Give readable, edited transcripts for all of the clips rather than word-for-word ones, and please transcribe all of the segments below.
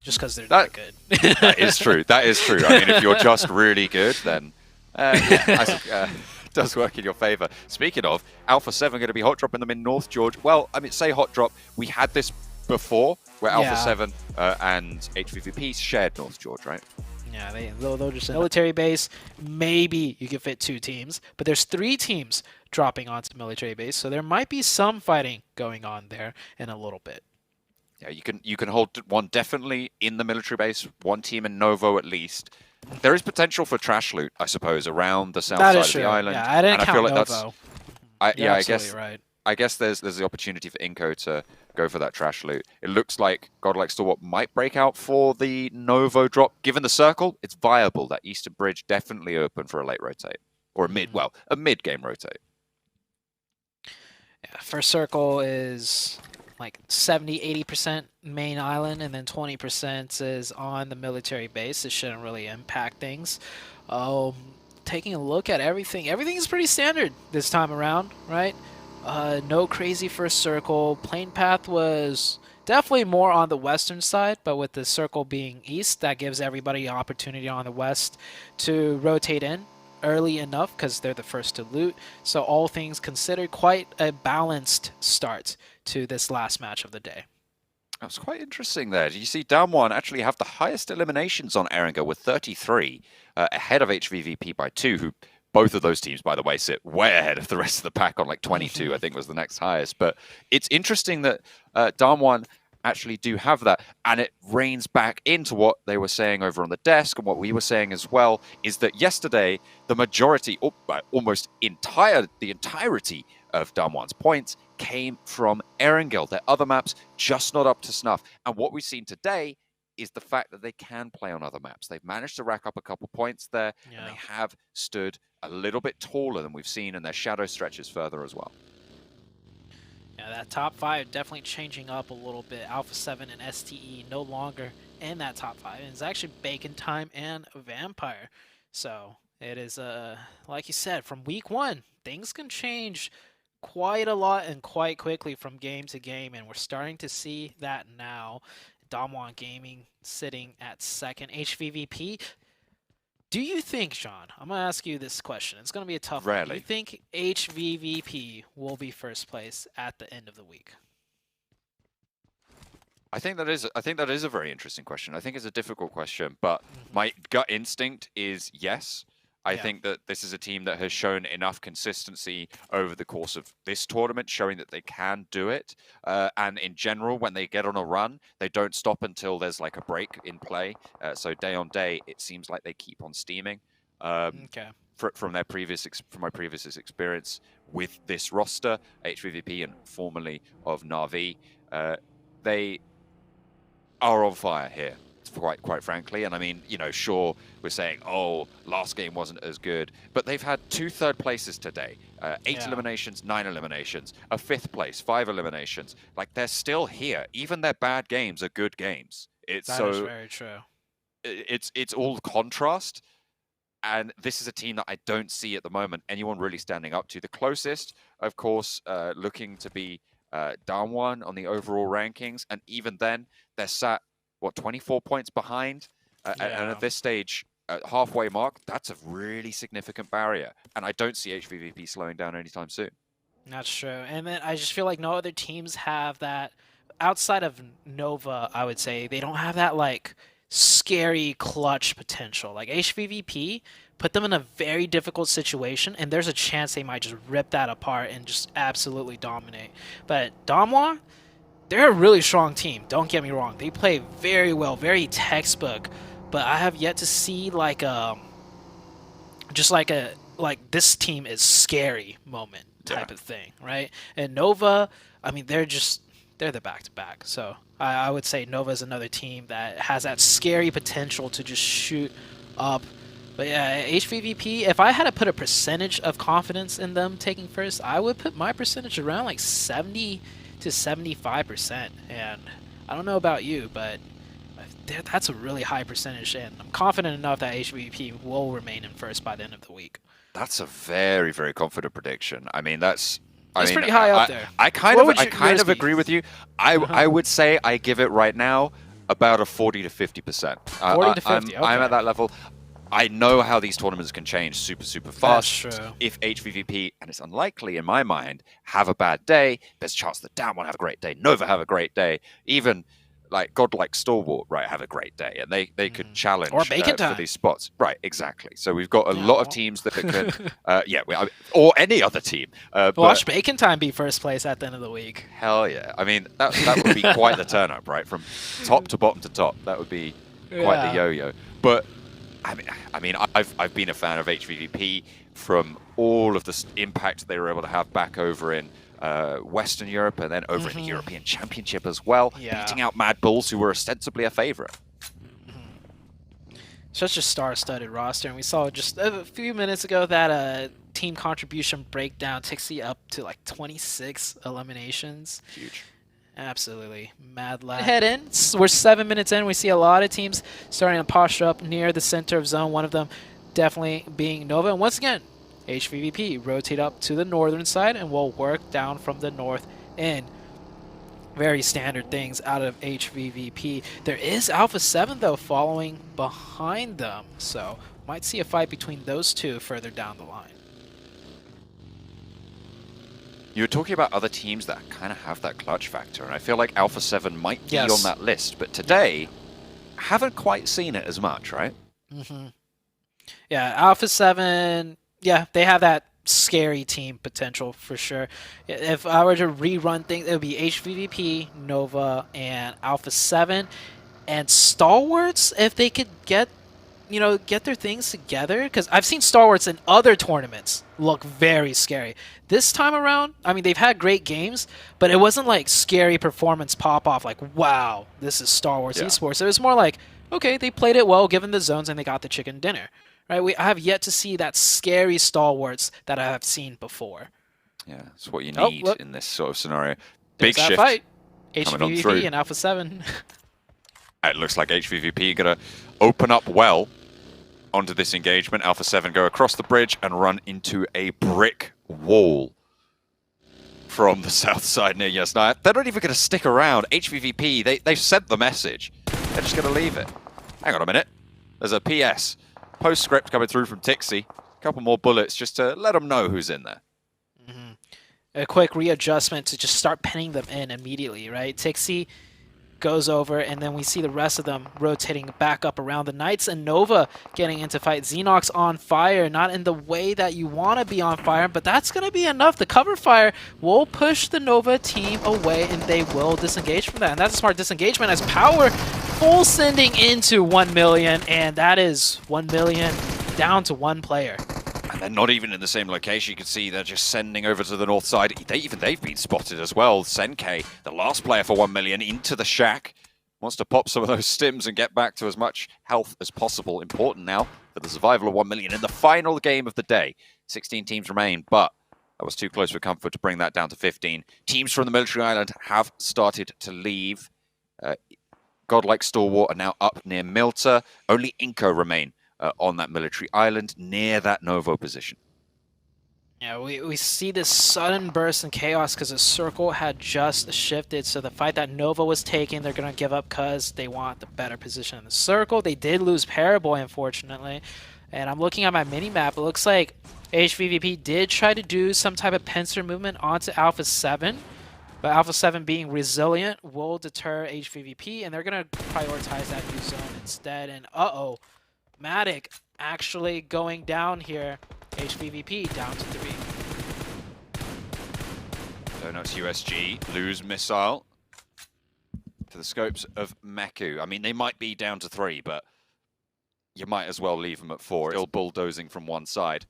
just because they're that good. That is true. That is true. I mean, if you're just really good, then it does work in your favor. Speaking of, Alpha 7 going to be hot dropping them in North George. Well, I mean, say hot drop. We had this before where Alpha 7 and HVVP shared North George, right? Yeah, they'll just military base. Maybe you can fit 2 teams, but there's 3 teams dropping onto military base, so there might be some fighting going on there in a little bit. Yeah, you can hold one definitely in the military base, 1 team in Novo at least. There is potential for trash loot, I suppose, around the south side of the island. Yeah, I didn't count feel like Novo. I guess there's the opportunity for Inco to go for that trash loot. It looks like Godlike Stalwart might break out for the Novo drop. Given the circle, it's viable. That eastern bridge definitely open for a late rotate. Or a mid-game rotate. Yeah, first circle is like 70-80% main island, and then 20% is on the military base. It shouldn't really impact things. Taking a look at everything is pretty standard this time around, right? No crazy first circle. Plane path was definitely more on the western side, but with the circle being east, that gives everybody an opportunity on the west to rotate in early enough because they're the first to loot. So all things considered, quite a balanced start to this last match of the day. That was quite interesting there. You see Damwon actually have the highest eliminations on Eranga with 33, ahead of HVVP by 2, who both of those teams, by the way, sit way ahead of the rest of the pack on like 22, I think was the next highest. But it's interesting that Damwon actually do have that, and it reigns back into what they were saying over on the desk and what we were saying as well, is that yesterday the majority, almost the entirety of Damwon's points came from Erangel. Their other maps just not up to snuff. And what we've seen today is the fact that they can play on other maps. They've managed to rack up a couple points there, and they have stood a little bit taller than we've seen, and their shadow stretches further as well. Yeah, that top 5 definitely changing up a little bit. Alpha 7 and STE no longer in that top 5. And it's actually Bacon Time and Vampire. So it is, like you said, from week 1, things can change quite a lot and quite quickly from game to game, and we're starting to see that now. Damwon Gaming sitting at 2nd. HVVP, do you think, Sean, I'm going to ask you this question. It's going to be a tough one. Do you think HVVP will be first place at the end of the week? I think that is a very interesting question. I think it's a difficult question, but my gut instinct is yes. I think that this is a team that has shown enough consistency over the course of this tournament, showing that they can do it. And in general, when they get on a run, they don't stop until there's like a break in play. So day on day, it seems like they keep on steaming. From my previous experience with this roster, HVVP and formerly of Na'Vi, they are on fire here. Quite frankly, and I mean, sure, we're saying, oh, last game wasn't as good, but they've had 2 third places today, 8 eliminations, 9 eliminations, a 5th place, 5 eliminations. Like, they're still here. Even their bad games are good games. That is very true. It's all contrast, and this is a team that I don't see at the moment anyone really standing up to. The closest, of course, looking to be Damwon on the overall rankings, and even then, they're sat 24 points behind, and at this stage, halfway mark, that's a really significant barrier, and I don't see HVVP slowing down anytime soon. That's true, and then I just feel like no other teams have that outside of Nova. I would say they don't have that like scary clutch potential. Like HVVP, put them in a very difficult situation, and there's a chance they might just rip that apart and just absolutely dominate. But Damwon, they're a really strong team, don't get me wrong. They play very well, very textbook, but I have yet to see like this team is scary moment type of thing, right? And Nova, I mean, they're the back-to-back. So I would say Nova is another team that has that scary potential to just shoot up. But yeah, HVVP, if I had to put a percentage of confidence in them taking first, I would put my percentage around like 70 to 75%, and I don't know about you, but that's a really high percentage, and I'm confident enough that HVP will remain in first by the end of the week. That's a very, very confident prediction. I mean, that's pretty high up there. I kind of agree with you. I would say I give it right now About a 40 to 50%. 40 to 50, I'm okay. at that level. I know how these tournaments can change super fast. That's true. If HVVP, and it's unlikely in my mind, have a bad day, there's a chance that Down will have a great day, Nova have a great day, even like godlike Stalwart, right, have a great day, and they could challenge Or Bacon for Time. these spots. Right, exactly. So we've got a Yeah, lot of well. teams that can, or any other team. Watch Bacon Time be first place at the end of the week. Hell yeah. I mean, that would be quite the turn up, right? From top to bottom to top. That would be quite the yo-yo. But I mean, I've been a fan of HVVP from all of the impact they were able to have back over in Western Europe and then over in the European Championship as well, beating out Mad Bulls, who were ostensibly a favorite. Such a star-studded roster, and we saw just a few minutes ago that team contribution breakdown takes you up to like 26 eliminations. Huge. Absolutely mad lad. Head in. We're 7 minutes in. We see a lot of teams starting to posture up near the center of zone. One of them definitely being Nova. And once again, HVVP rotate up to the northern side and will work down from the north in. Very standard things out of HVVP. There is Alpha 7 though following behind them, so might see a fight between those two further down the line. You were talking about other teams that kind of have that clutch factor, and I feel like Alpha 7 might be on that list, but today, haven't quite seen it as much, right? Yeah, Alpha 7, yeah, they have that scary team potential for sure. If I were to rerun things, it would be HVVP, Nova, and Alpha 7, and Stalwarts, if they could get their things together, because I've seen Stalwarts in other tournaments look very scary. This time around, I mean, they've had great games, but it wasn't like scary performance pop off like, wow, this is Stalwarts esports. It was more like, okay, they played it well given the zones and they got the chicken dinner. Right? I have yet to see that scary Stalwarts that I have seen before. Yeah, it's what you need in this sort of scenario. Big shift fight. coming on through. HVVP and Alpha 7. It looks like HVVP going to open up well onto this engagement. Alpha 7 go across the bridge and run into a brick wall from the south side near Yes. Now, they're not even going to stick around. HVVP, they've sent the message. They're just going to leave it. Hang on a minute. There's a PS. Postscript coming through from Tixi. A couple more bullets just to let them know who's in there. A quick readjustment to just start pinning them in immediately, right? Tixi goes over, and then we see the rest of them rotating back up around the Knights, and Nova getting into fight. Xenox on fire, not in the way that you want to be on fire, but that's going to be enough. The cover fire will push the Nova team away, and they will disengage from that. And that's a smart disengagement as Power full sending into 1 million, and that is 1 million down to one player. And they're not even in the same location. You can see they're just sending over to the north side. They've been spotted as well. Senke, the last player for 1 million, into the shack. Wants to pop some of those stims and get back to as much health as possible. Important now for the survival of 1 million in the final game of the day. 16 teams remain, but that was too close for comfort to bring that down to 15. Teams from the military island have started to leave. Godlike Stalwart are now up near Milta. Only Inco remain on that military island near that Novo position. Yeah, we see this sudden burst in chaos because the circle had just shifted. So the fight that Nova was taking, they're going to give up because they want the better position in the circle. They did lose Paraboy, unfortunately. And I'm looking at my mini-map. It looks like HVVP did try to do some type of pincer movement onto Alpha 7. But Alpha 7 being resilient will deter HVVP, and they're going to prioritize that new zone instead. And uh-oh. Matic actually going down here. HVVP down to 3. Donuts USG lose missile to the scopes of Meku. I mean, they might be down to 3, but you might as well leave them at 4. Still bulldozing from one side.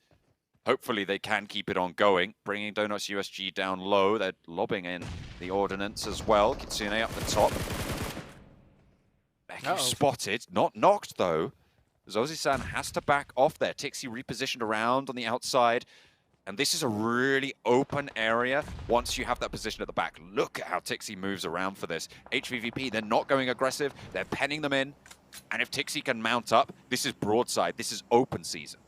Hopefully they can keep it on going, bringing Donuts USG down low. They're lobbing in the ordnance as well. Kitsune up the top. Meku spotted, not knocked though. Zozi-san has to back off there. Tixi repositioned around on the outside. And this is a really open area once you have that position at the back. Look at how Tixi moves around for this. HVVP, they're not going aggressive. They're penning them in. And if Tixi can mount up, this is broadside. This is open season.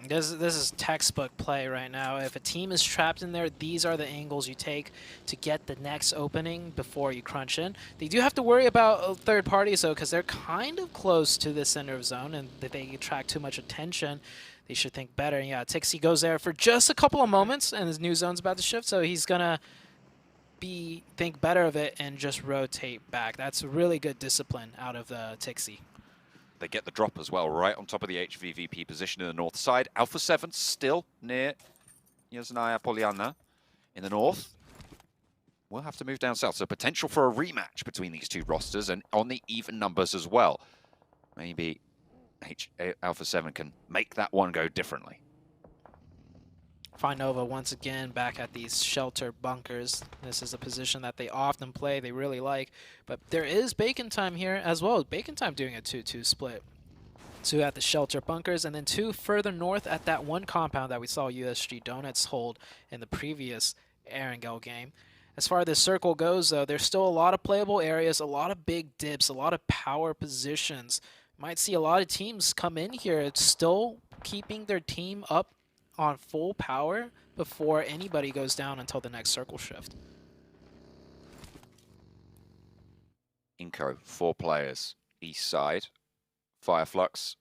This is textbook play right now. If a team is trapped in there, these are the angles you take to get the next opening before you crunch in. They do have to worry about third parties, though, because they're kind of close to the center of zone, and if they attract too much attention, they should think better. And yeah, txc goes there for just a couple of moments, and his new zone's about to shift, so he's going to think better of it and just rotate back. That's really good discipline out of the txc. They get the drop as well, right on top of the HVVP position in the north side. Alpha 7 still near Yasnaya Poliana in the north. We'll have to move down south. So potential for a rematch between these two rosters and on the even numbers as well. Maybe Alpha 7 can make that one go differently. Nova once again back at these shelter bunkers. This is a position that they often play, they really like. But there is Bacon Time here as well. Bacon Time doing a 2-2 split. 2 at the shelter bunkers, and then 2 further north at that one compound that we saw USG Donuts hold in the previous Erangel game. As far as this circle goes, though, there's still a lot of playable areas, a lot of big dips, a lot of power positions. Might see a lot of teams come in here still keeping their team up on full power before anybody goes down until the next circle shift. Inco, 4 players. East side, Fireflux,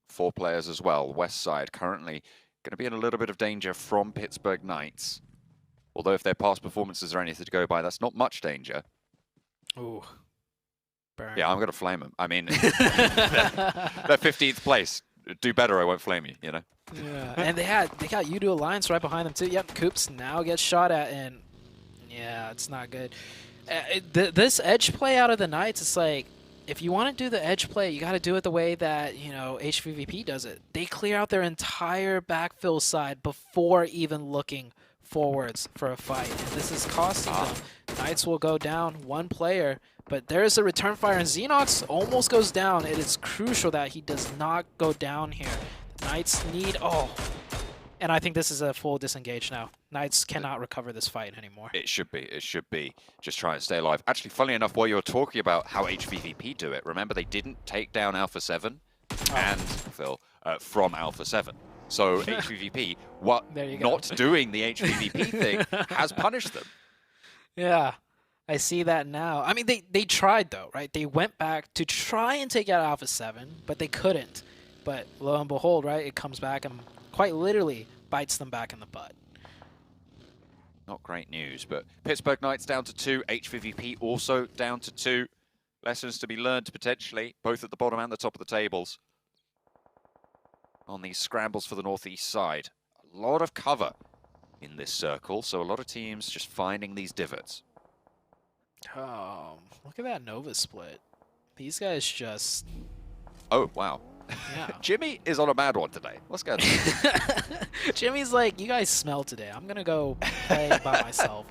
4 players as well. West side currently going to be in a little bit of danger from Pittsburgh Knights. Although if their past performances are anything to go by, that's not much danger. Ooh. Burn. Yeah, I'm going to flame them. I mean, they're 15th place. Do better, I won't flame you, you know? Yeah, and they got Udo Alliance right behind them too. Yep, Coops now gets shot at, and yeah, it's not good. This edge play out of the Knights, it's like, if you want to do the edge play, you got to do it the way that, you know, HVVP does it. They clear out their entire backfill side before even looking forwards for a fight, and this is costing them. Knights will go down 1 player, but there's a return fire, and Xenox almost goes down. It is crucial that he does not go down here. Knights need, and I think this is a full disengage now. Knights cannot recover this fight anymore. It should be. Just try and stay alive. Actually, funnily enough, while you were talking about how HVVP do it, remember they didn't take down Alpha 7 and Phil from Alpha 7. So HVVP, not doing the HVVP thing has punished them. Yeah, I see that now. I mean, they tried though, right? They went back to try and take out Alpha 7, but they couldn't. But lo and behold, right, it comes back and quite literally bites them back in the butt. Not great news, but Pittsburgh Knights down to 2, HVVP also down to 2. Lessons to be learned potentially, both at the bottom and the top of the tables. On these scrambles for the northeast side. A lot of cover in this circle, so a lot of teams just finding these divots. Look at that Nova split. These guys just... Oh, wow. Yeah. Jimmy is on a mad one today. What's going on? Jimmy's like, you guys smell today. I'm going to go play by myself.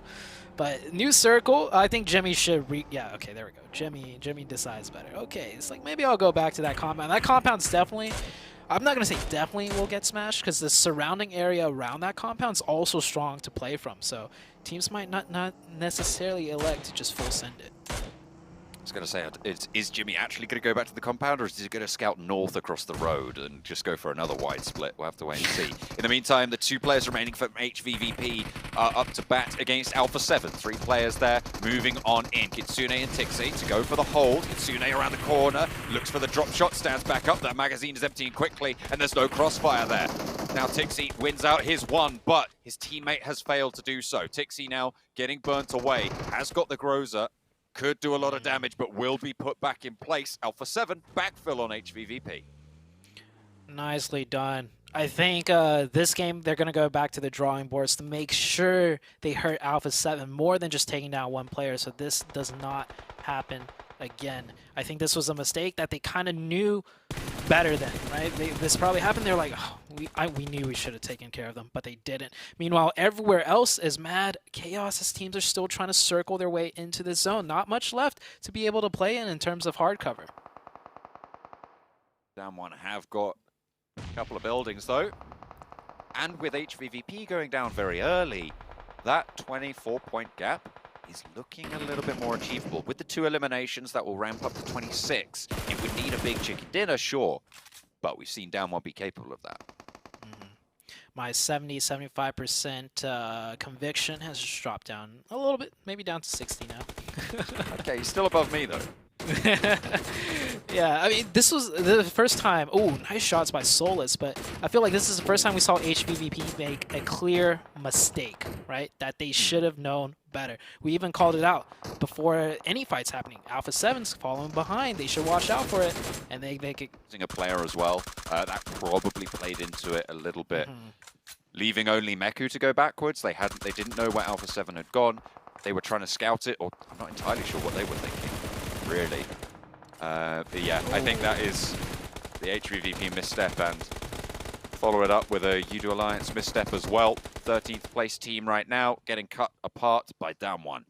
But new circle, I think Jimmy should yeah, okay, there we go. Jimmy decides better. Okay, it's like, maybe I'll go back to that compound. That compound's definitely... I'm not going to say definitely will get smashed, because the surrounding area around that compound is also strong to play from. So teams might not necessarily elect to just full send it. I was going to say, is Jimmy actually going to go back to the compound, or is he going to scout north across the road and just go for another wide split? We'll have to wait and see. In the meantime, the 2 players remaining for HVVP are up to bat against Alpha 7. 3 players there, moving on in. Kitsune and txc to go for the hold. Kitsune around the corner, looks for the drop shot, stands back up. That magazine is emptying quickly, and there's no crossfire there. Now txc wins out his one, but his teammate has failed to do so. txc now getting burnt away, has got the Groza. Could do a lot of damage, but will be put back in place. Alpha 7, backfill on HVVP. Nicely done. I think this game, they're going to go back to the drawing boards to make sure they hurt Alpha 7 more than just taking down 1 player, so this does not happen again. I think this was a mistake that they kind of knew better than, right? This probably happened. They're like, oh, we knew we should have taken care of them, but they didn't. Meanwhile, everywhere else is mad chaos as teams are still trying to circle their way into this zone. Not much left to be able to play in terms of hard cover. Down 1 have got a couple of buildings, though. And with HVVP going down very early, that 24-point gap is looking a little bit more achievable. With the 2 eliminations, that will ramp up to 26. It would need a big chicken dinner, sure, but we've seen Down 1 be capable of that. my 70-75% conviction has just dropped down a little bit, maybe down to 60 now. Okay, he's still above me though. Yeah, I mean, this was the first time. Oh, nice shots by Solus, but I feel like this is the first time we saw HVVP make a clear mistake, right? That they should have known better. We even called it out before any fights happening. Alpha 7's following behind. They should watch out for it, and they could. Using a player as well, that probably played into it a little bit. Leaving only Meku to go backwards. They didn't know where Alpha 7 had gone. They were trying to scout it, or I'm not entirely sure what they were thinking, really. But yeah, I think that is the HVVP misstep, and follow it up with a U2 Alliance misstep as well. 13th place team right now, getting cut apart by Damwon.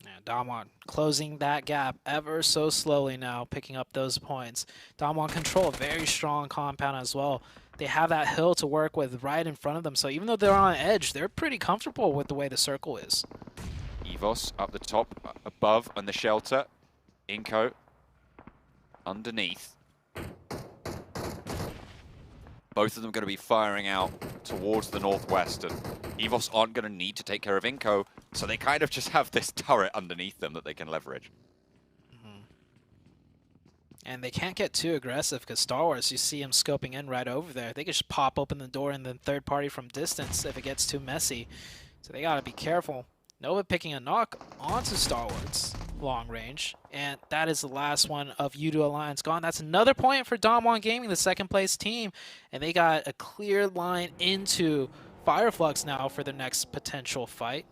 Yeah, Damwon closing that gap ever so slowly now, picking up those points. Damwon control, very strong compound as well. They have that hill to work with right in front of them, so even though they're on edge, they're pretty comfortable with the way the circle is. Evos up the top, above on the shelter. Inko underneath. Both of them going to be firing out towards the northwest, and Evos aren't going to need to take care of Inko, so they kind of just have this turret underneath them that they can leverage. And they can't get too aggressive because Star Wars, you see him scoping in right over there. They can just pop open the door and then third party from distance if it gets too messy. So they got to be careful. Nova picking a knock onto Star Wars long range, and that is the last one of U2 Alliance gone. That's another point for Damwon Gaming, the second place team, and they got a clear line into Fireflux now for their next potential fight.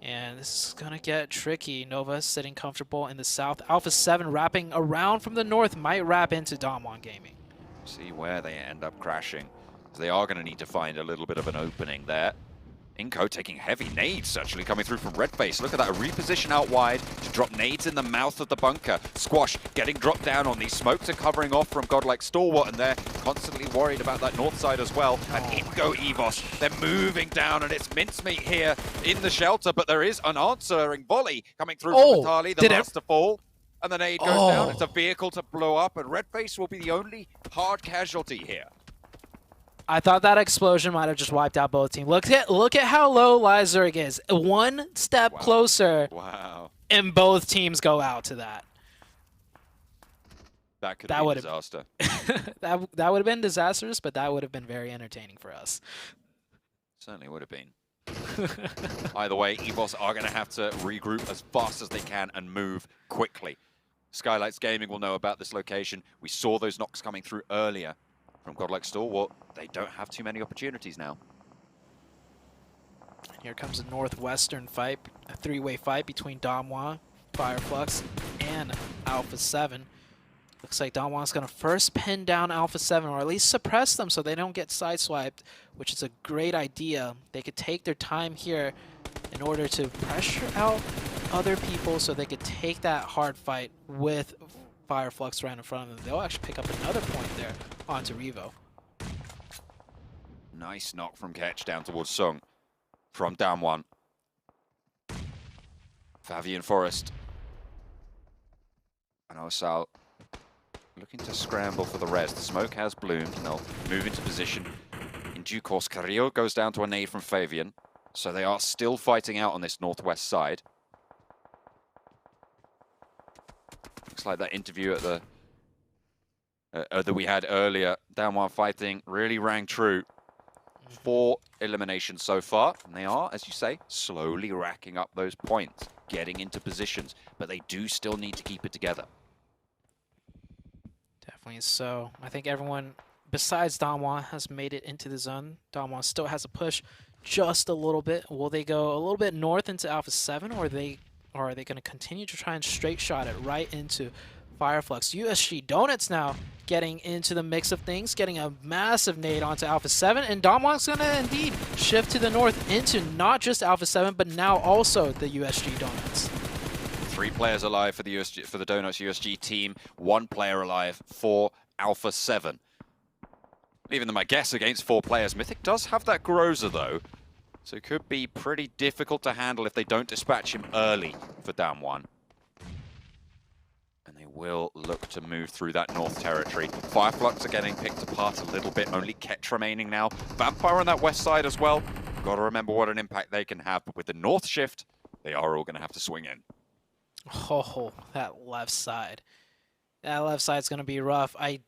And this is gonna get tricky. Nova sitting comfortable in the south. Alpha 7 wrapping around from the north, might wrap into Damwon Gaming. See where they end up crashing. They are going to need to find a little bit of an opening there. Inko taking heavy nades, actually, coming through from Redface. Look at that, a reposition out wide to drop nades in the mouth of the bunker. Squash getting dropped down on these smokes are covering off from Godlike Stalwart, and they're constantly worried about that north side as well. And in go Evos. They're moving down, and it's mincemeat here in the shelter, but there is an answering volley coming through from Vitali, the last to fall. And the nade goes down. It's a vehicle to blow up, and Redface will be the only hard casualty here. I thought that explosion might have just wiped out both teams. Look at how low Lyzurg is. One step closer, and both teams go out to that. That could be a disaster. that would have been disastrous, but that would have been very entertaining for us. Certainly would have been. Either way, Evos are going to have to regroup as fast as they can and move quickly. Skylights Gaming will know about this location. We saw those knocks coming through earlier from Godlike Stalwart. They don't have too many opportunities now. Here comes a northwestern fight, a three-way fight between Damwon, Fireflux, and Alpha 7. Looks like Damwon's going to first pin down Alpha 7, or at least suppress them so they don't get sideswiped, which is a great idea. They could take their time here in order to pressure out other people so they could take that hard fight with Fireflux right in front of them. They'll actually pick up another point there onto Revo. Nice knock from Ketch down towards Sung from Damwon. Favian Forest. And Osal looking to scramble for the res. The smoke has bloomed, and they'll move into position. In due course, Carrillo goes down to a nade from Favian. So they are still fighting out on this northwest side. Looks like that interview at the that we had earlier, Damwon fighting, really rang true. 4 eliminations so far, and they are, as you say, slowly racking up those points, getting into positions, but they do still need to keep it together. Definitely so. I think everyone besides Damwon has made it into the zone. Damwon still has a push just a little bit. Will they go a little bit north into Alpha 7, or are they going to continue to try and straight shot it right into Fireflux? USG Donuts now getting into the mix of things, getting a massive nade onto Alpha 7, and Damwon's going to indeed shift to the north into not just Alpha 7, but now also the USG Donuts. 3 players alive for the Donuts USG team, 1 player alive for Alpha 7. Leaving them, I guess, against 4 players. Mythic does have that Groza, though, so it could be pretty difficult to handle if they don't dispatch him early for Damwon. And they will look to move through that north territory. Fireflux are getting picked apart a little bit, only Ketch remaining now. Vampire on that west side as well. Got to remember what an impact they can have, but with the north shift, they are all going to have to swing in. Oh, that left side. That left side's going to be rough. I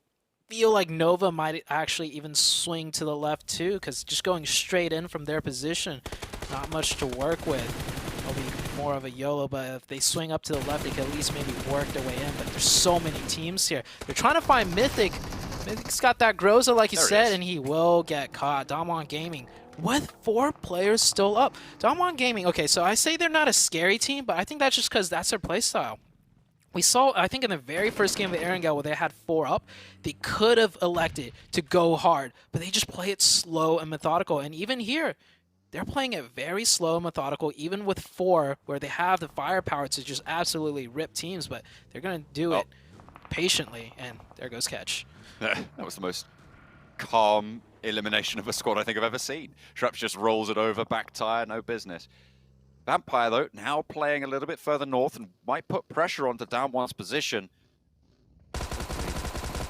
feel like Nova might actually even swing to the left too, because just going straight in from their position, not much to work with. It'll be more of a YOLO, but if they swing up to the left, they can at least maybe work their way in. But there's so many teams here. They're trying to find Mythic. Mythic's got that Groza, like you said, and he will get caught. Damwon Gaming with 4 players still up. Damwon Gaming, okay, so I say they're not a scary team, but I think that's just because that's their playstyle. We saw, I think in the very first game of Erangel where they had 4 up, they could have elected to go hard, but they just play it slow and methodical. And even here, they're playing it very slow and methodical, even with 4, where they have the firepower to just absolutely rip teams, but they're going to do it patiently, and there goes Ketch. That was the most calm elimination of a squad I think I've ever seen. Shrap's just rolls it over, back tire, no business. Vampire, though, now playing a little bit further north and might put pressure onto Damwon's position.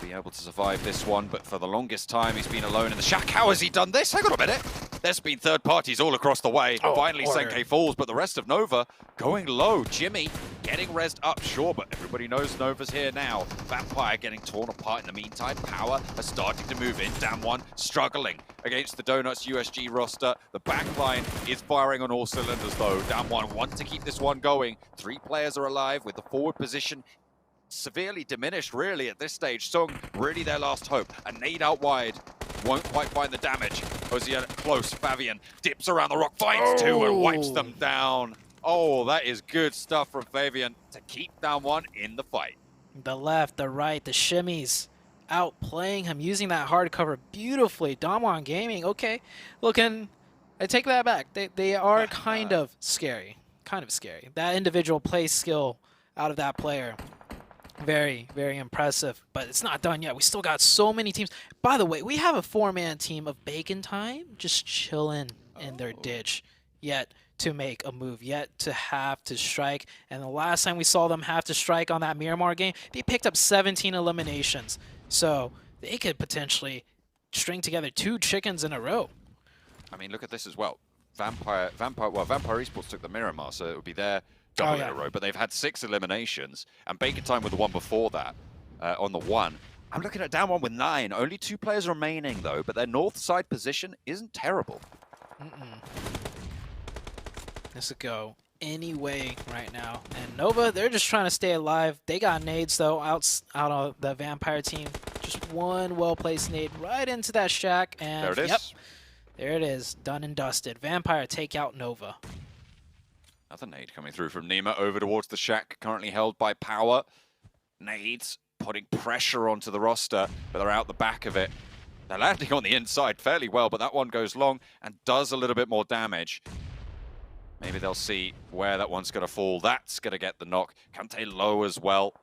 Be able to survive this one, but for the longest time he's been alone in the shack. How has he done this? Hang on a minute. There's been third parties all across the way. Finally, Senke falls, but the rest of Nova going low. Jimmy getting rezzed up, sure, but everybody knows Nova's here now. Vampire getting torn apart in the meantime. Power are starting to move in. Damwon struggling against the Donuts USG roster. The backline is firing on all cylinders, though. Damwon want to keep this one going. 3 players are alive with the forward position severely diminished, really, at this stage. Sung, really their last hope. A nade out wide. Won't quite find the damage. Hosier close. Fabian dips around the rock, finds 2 and wipes them down. Oh, that is good stuff from Fabian to keep Damwon in the fight. The left, the right, the shimmies outplaying him, using that hard cover beautifully. Damwon Gaming, okay. Looking, I take that back. They are kind of scary. Kind of scary. That individual play skill out of that player. Very, very impressive, but it's not done yet. We still got so many teams. By the way, we have a 4-man team of Bacon Time just chilling in their ditch, yet to make a move, yet to have to strike. And the last time we saw them have to strike on that Miramar game, they picked up 17 eliminations. So they could potentially string together 2 chickens in a row. I mean, look at this as well. Vampire Esports took the Miramar, so it would be their double in a row, but they've had 6 eliminations, and Bacon Time with the one before that on the 1. I'm looking at Damwon with 9. Only 2 players remaining, though, but their north side position isn't terrible. This could go any way right now. And Nova, they're just trying to stay alive. They got nades, though, out of the Vampire team. Just one well-placed nade right into that shack, and there it is. Yep, there it is. Done and dusted. Vampire take out Nova. Another nade coming through from Nima over towards the shack, currently held by Power. Nades putting pressure onto the roster, but they're out the back of it. They're landing on the inside fairly well, but that one goes long and does a little bit more damage. Maybe they'll see where that one's going to fall. That's going to get the knock. Kante low as well.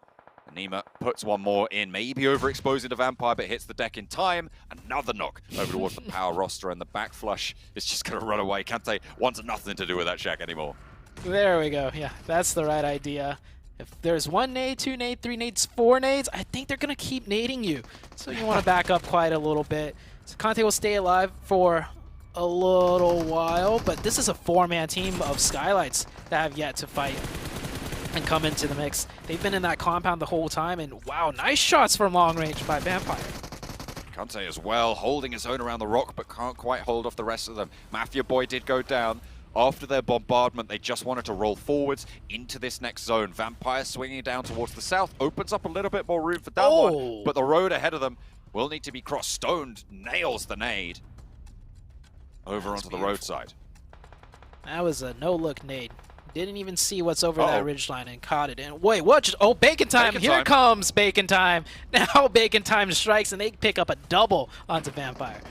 And Nima puts one more in, maybe overexposing the Vampire, but hits the deck in time. Another knock over towards the Power roster, and the back flush is just going to run away. Kante wants nothing to do with that shack anymore. There we go. Yeah, that's the right idea. If there's 1 nade, 2 nade, 3 nades, 4 nades, I think they're going to keep nading you. So you want to back up quite a little bit. So Kante will stay alive for a little while, but this is a 4-man team of Skylights that have yet to fight and come into the mix. They've been in that compound the whole time, and wow, nice shots from long range by Vampire. Kante as well, holding his own around the rock, but can't quite hold off the rest of them. Mafia Boy did go down. After their bombardment, they just wanted to roll forwards into this next zone. Vampire swinging down towards the south, opens up a little bit more room for Damwon, but the road ahead of them will need to be crossed. Stoned nails the nade over onto the roadside. That was a no-look nade. Didn't even see what's over that ridgeline and caught it. And wait, what? Oh, Bacon Time! Here comes Bacon Time! Now Bacon Time strikes, and they pick up a double onto Vampire.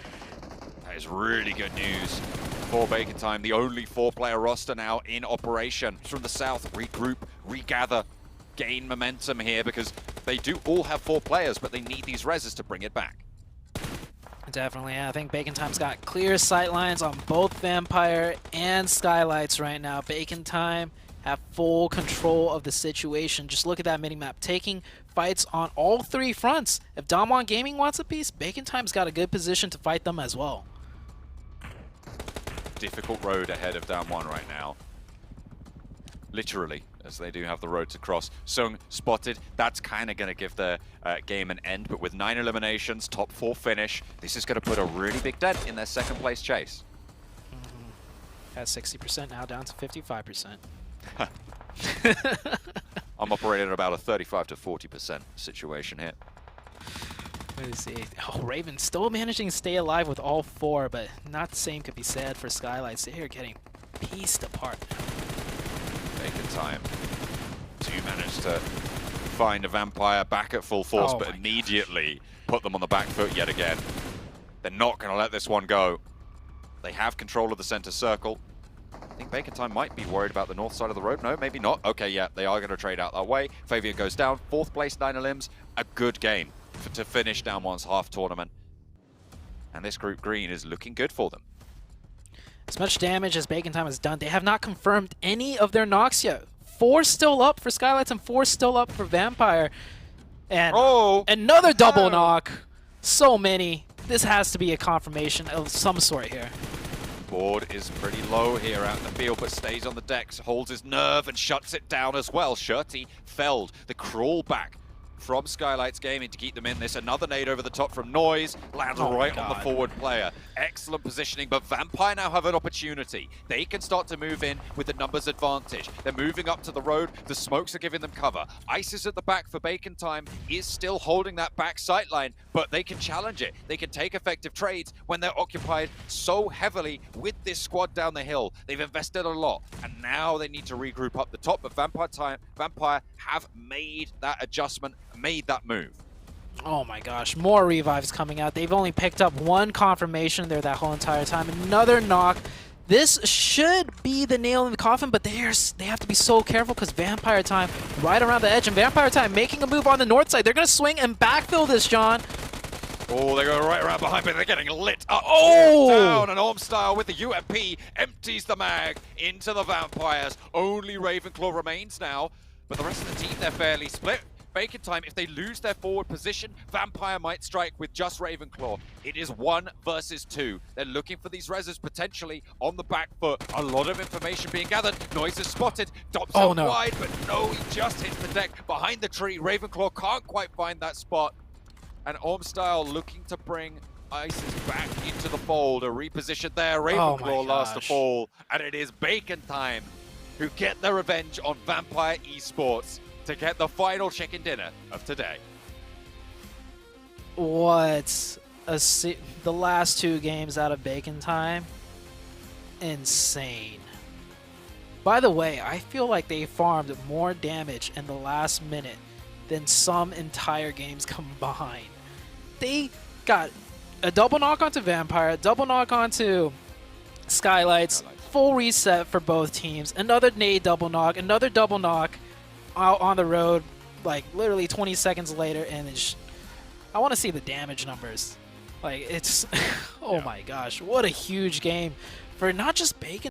That is really good news for Bacon Time. The only 4-player roster now in operation. From the south, regroup, regather, gain momentum here, because they do all have 4 players, but they need these reses to bring it back. Definitely, I think Bacon Time's got clear sight lines on both Vampire and Skylights right now. Bacon Time have full control of the situation. Just look at that mini-map, taking fights on all three fronts. If Damwon Gaming wants a piece, Bacon Time's got a good position to fight them as well. Difficult road ahead of Damwon right now. Literally, as they do have the road to cross. Sung spotted. That's kind of going to give the game an end, but with 9 eliminations, top 4 finish, this is going to put a really big dent in their second place chase. At 60%, now down to 55%. I'm operating at about a 35 to 40% situation here. Let me see. Oh, Raven still managing to stay alive with all 4, but not the same could be said for Skylights. They're getting pieced apart now. Bacon Time do manage to find a Vampire back at full force, but immediately put them on the back foot yet again. They're not going to let this one go. They have control of the center circle. I think Bacon Time might be worried about the north side of the road. No, maybe not. Okay, yeah, they are going to trade out that way. Fabian goes down. 4th place, 9 limbs. A good game to finish Damwon's half tournament. And this group green is looking good for them. As much damage as Bacon Time has done, they have not confirmed any of their knocks yet. 4 still up for Skylights and 4 still up for Vampire. And another double knock. So many. This has to be a confirmation of some sort here. Board is pretty low here out in the field, but stays on the decks, holds his nerve and shuts it down as well. Shirty felled. The crawl back from Skylights Gaming to keep them in this. Another nade over the top from Noise, lands right on the forward player. Excellent positioning, but Vampire now have an opportunity. They can start to move in with the numbers advantage. They're moving up to the road. The smokes are giving them cover. Ice is at the back for Bacon Time, is still holding that back sight line, but they can challenge it. They can take effective trades when they're occupied so heavily with this squad down the hill. They've invested a lot, and now they need to regroup up the top, but Vampire have made that adjustment, made that move. Oh my gosh, more revives coming out. They've only picked up 1 confirmation there that whole entire time. Another knock. This should be the nail in the coffin, but they have to be so careful because Vampire Time right around the edge, and Vampire Time making a move on the north side. They're going to swing and backfill this, John. Oh, they go right around behind, but they're getting lit up. Oh! Down, and Orm Style with the UMP empties the mag into the Vampires. Only Ravenclaw remains now, but the rest of the team, they're fairly split. Bacon Time, if they lose their forward position, Vampire might strike with just Ravenclaw. It is 1 versus 2. They're looking for these reses potentially on the back foot. A lot of information being gathered. Noise is spotted. Dobs out wide, but no, he just hits the deck behind the tree. Ravenclaw can't quite find that spot. And Orm Style looking to bring Isis back into the fold. A reposition there. Ravenclaw last to fall. And it is Bacon Time who get their revenge on Vampire Esports to get the final chicken dinner of today. What the last 2 games out of Bacon Time? Insane. By the way, I feel like they farmed more damage in the last minute than some entire games combined. They got a double knock onto Vampire, a double knock onto Skylights, full reset for both teams, another nade double knock, another double knock out on the road, like literally 20 seconds later, and I want to see the damage numbers. Like, it's oh my gosh, what a huge game for not just Bacon